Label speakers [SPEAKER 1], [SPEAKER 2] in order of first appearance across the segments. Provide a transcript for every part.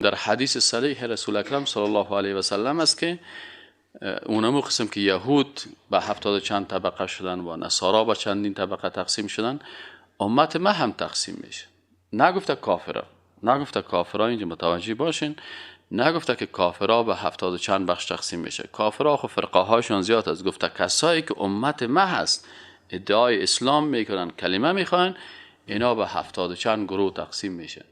[SPEAKER 1] در حدیث صحیح رسول اکرم صلی الله علیه و سلم است که اونمو قسم که یهود به 70 چند طبقه شدن و نصارا به چندین طبقه تقسیم شدن، امت ما هم تقسیم میشه. نگفته کافرا، نگفته کافرا، اینجا متوجه باشین، نگفته که کافرا به 70 چند بخش تقسیم میشه. کافرا خو فرقه هاشون زیاد است. گفته کسایی که امت ما هست، ادعای اسلام میکنن، کلمه میخوان، اینا به 70 چند گروه تقسیم میشه.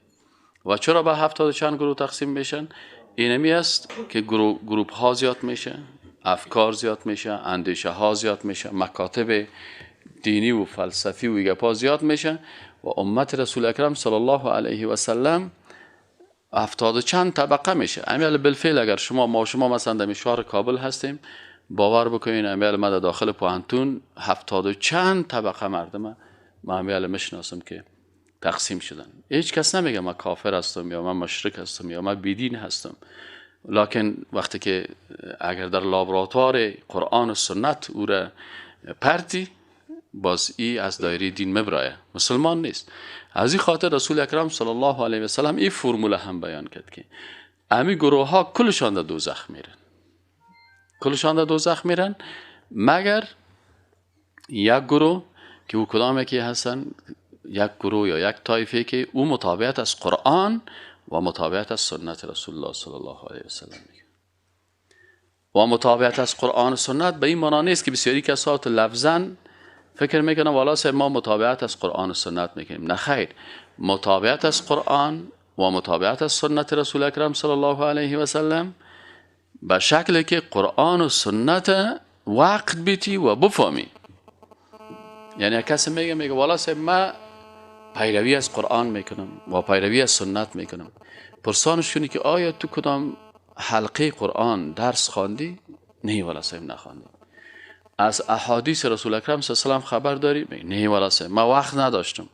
[SPEAKER 1] و چرا به 70 چند گروه تقسیم میشن؟ اینمی است که گروه ها زیاد میشه، افکار زیاد میشه، اندیشه ها زیاد میشه، مکاتب دینی و فلسفی و گپا زیاد میشه و امت رسول اکرم صلی الله علیه و سلم 70 چند طبقه میشه. امیال بالفعل اگر شما مثلا در شهر کابل هستیم، باور بکنین امیال ما داخل پوهنتون 70 چند طبقه مردم ما امیال میشناسم که تقسیم شدن. هیچ کس نمیگه من کافر هستم یا من مشرک هستم یا من بیدین هستم، لکن وقتی که اگر در لابراتوار قرآن و سنت او را پرتی، باز ای از دایره دین مبرایه، مسلمان نیست. از این خاطر رسول اکرم صلی الله علیه و سلم این فرموله هم بیان کرد که امی گروه ها کلشان در دوزخ میرن، کلشان در دوزخ میرن مگر یک گروه که او کدام یکی هستن، یک گروه یا یک طایفه که او مطابقت از قرآن و مطابقت از سنت رسول الله صلی الله علیه و سلم میگه. و مطابقت از قرآن و سنت به این معنا نیست که بسیاری کسات لفظاً فکر میکنن والا صاحب ما مطابقت از قرآن و سنت میکنیم. نه خیر، مطابقت از قرآن و مطابقت از سنت رسول اکرم صلی الله علیه و سلم به شکلی که قرآن و سنت وقت بیتی و بفهمی. یعنی کسی میگه والا صاحب ما پیروی از قرآن میکنم و پیروی از سنت میکنم، پرسانش کنی که آیا تو کدام حلقه قرآن درس خواندی؟ نه والا صاحب نخواندم. از احادیث رسول اکرم صلی الله علیه و سلم خبر داری؟ نه والا صاحب ما وقت نداشتم.